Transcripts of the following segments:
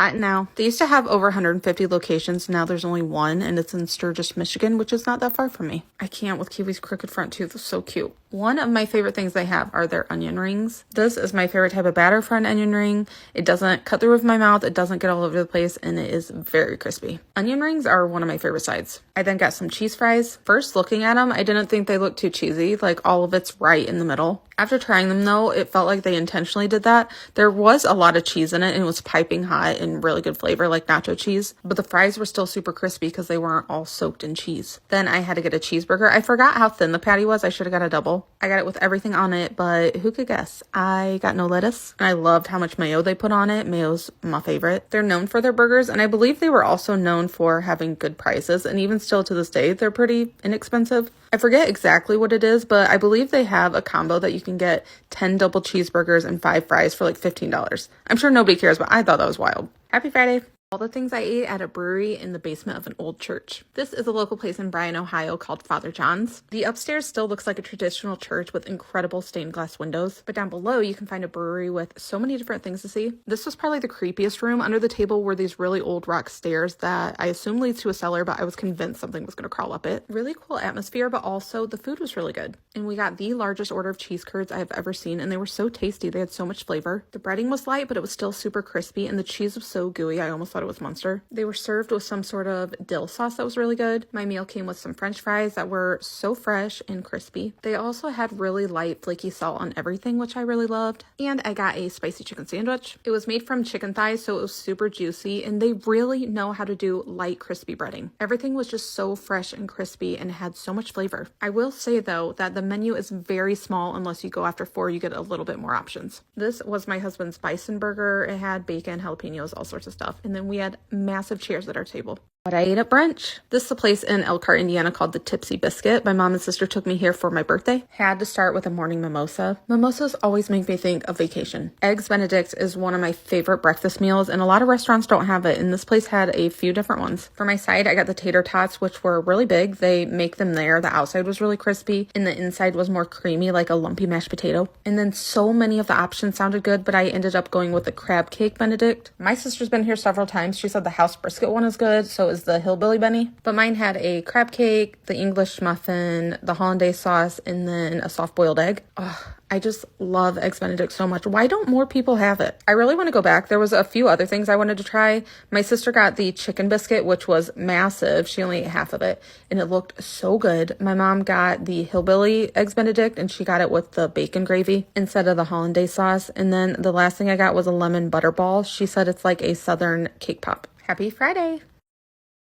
Now, they used to have over 150 locations. Now there's only one, and it's in Sturgis, Michigan, which is not that far from me. I can't with Kiwi's crooked front tooth. It's so cute. One of my favorite things they have are their onion rings. This is my favorite type of batter for an onion ring. It doesn't cut the roof of my mouth. It doesn't get all over the place, and it is very crispy. Onion rings are one of my favorite sides. I then got some cheese fries. First looking at them, I didn't think they looked too cheesy. Like all of it's right in the middle. After trying them though, it felt like they intentionally did that. There was a lot of cheese in it and it was piping hot and really good flavor like nacho cheese. But the fries were still super crispy because they weren't all soaked in cheese. Then I had to get a cheeseburger. I forgot how thin the patty was. I should have got a double. I got it with everything on it, but who could guess? I got no lettuce. And I loved how much mayo they put on it. Mayo's my favorite. They're known for their burgers, and I believe they were also known for having good prices. And even still to this day, they're pretty inexpensive. I forget exactly what it is, but I believe they have a combo that you can get 10 double cheeseburgers and 5 fries for like $15. I'm sure nobody cares, but I thought that was wild. Happy Friday. All the things I ate at a brewery in the basement of an old church. This is a local place in Bryan, Ohio called Father John's. The upstairs still looks like a traditional church with incredible stained glass windows, but down below you can find a brewery with so many different things to see. This was probably the creepiest room. Under the table were these really old rock stairs that I assume leads to a cellar, but I was convinced something was going to crawl up it. Really cool atmosphere, but also the food was really good. And we got the largest order of cheese curds I have ever seen, and they were so tasty. They had so much flavor. The breading was light, but it was still super crispy, and the cheese was so gooey. I almost thought it was Monster. They were served with some sort of dill sauce that was really good. My meal came with some French fries that were so fresh and crispy. They also had really light flaky salt on everything, which I really loved. And I got a spicy chicken sandwich. It was made from chicken thighs, so it was super juicy, and they really know how to do light crispy breading. Everything was just so fresh and crispy and had so much flavor. I will say though that the menu is very small. Unless you go after 4, you get a little bit more options. This was my husband's bison burger. It had bacon, jalapenos, all sorts of stuff. And then we had massive chairs at our table. What I ate at brunch. This is a place in Elkhart, Indiana called the Tipsy Biscuit. My mom and sister took me here for my birthday. Had to start with a morning mimosa. Mimosas always make me think of vacation. Eggs Benedict is one of my favorite breakfast meals, and a lot of restaurants don't have it, and this place had a few different ones. For my side, I got the tater tots, which were really big. They make them there. The outside was really crispy, and the inside was more creamy, like a lumpy mashed potato. And then so many of the options sounded good, but I ended up going with the crab cake Benedict. My sister's been here several times. She said the house brisket one is good, so is the hillbilly Benny, but mine had a crab cake, the English muffin, the hollandaise sauce, and then a soft-boiled egg. Oh, I just love Eggs Benedict so much. Why don't more people have it? I really want to go back. There was a few other things I wanted to try. My sister got the chicken biscuit, which was massive. She only ate half of it, and it looked so good. My mom got the hillbilly Eggs Benedict, and she got it with the bacon gravy instead of the hollandaise sauce. And then the last thing I got was a lemon butter ball. She said it's like a southern cake pop. Happy Friday.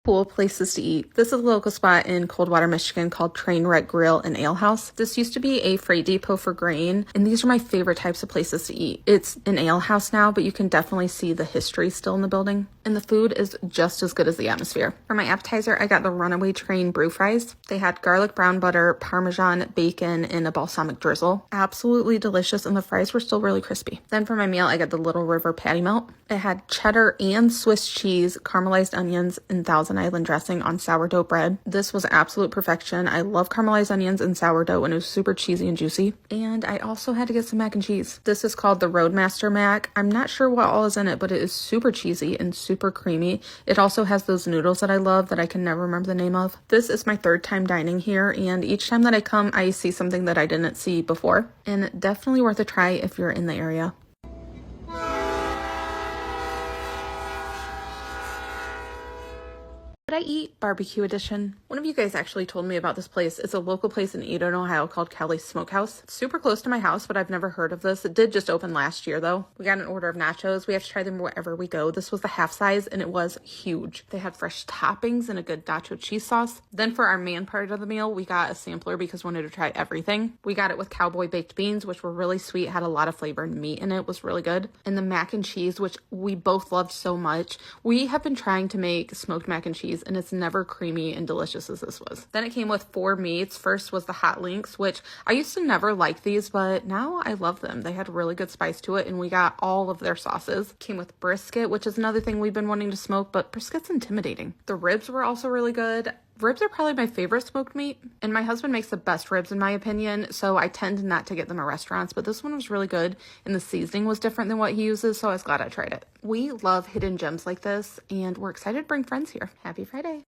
Cool places to eat. This is a local spot in Coldwater, Michigan called Trainwreck Grill and Ale House. This used to be a freight depot for grain, and these are my favorite types of places to eat. It's an ale house now, but you can definitely see the history still in the building. And the food is just as good as the atmosphere. For my appetizer, I got the Runaway Train brew fries. They had garlic brown butter, Parmesan, bacon, and a balsamic drizzle. Absolutely delicious, and the fries were still really crispy. Then for my meal, I got the Little River patty melt. It had cheddar and Swiss cheese, caramelized onions, and Thousand Island dressing on sourdough bread. This was absolute perfection. I love caramelized onions and sourdough, and it was super cheesy and juicy. And I also had to get some mac and cheese. This is called the Roadmaster mac. I'm not sure what all is in it, but it is super cheesy and super creamy. It also has those noodles that I love that I can never remember the name of. This is my 3rd time dining here, and each time that I come, I see something that I didn't see before. And definitely worth a try if you're in the area. Did I eat barbecue edition? One of you guys actually told me about this place. It's a local place in Eden, Ohio called Kelly's Smokehouse. It's super close to my house, but I've never heard of this. It did just open last year though. We got an order of nachos. We have to try them wherever we go. This was the half size and it was huge. They had fresh toppings and a good nacho cheese sauce. Then for our main part of the meal, we got a sampler because we wanted to try everything. We got it with cowboy baked beans, which were really sweet, had a lot of flavor and meat in it, was really good. And the mac and cheese, which we both loved so much. We have been trying to make smoked mac and cheese and it's never creamy and delicious as this was. Then it came with 4 meats. First was the hot links, which I used to never like these, but now I love them. They had really good spice to it and we got all of their sauces. Came with brisket, which is another thing we've been wanting to smoke, but brisket's intimidating. The ribs were also really good. Ribs are probably my favorite smoked meat, and my husband makes the best ribs in my opinion, so I tend not to get them at restaurants, but this one was really good, and the seasoning was different than what he uses, so I was glad I tried it. We love hidden gems like this, and we're excited to bring friends here. Happy Friday!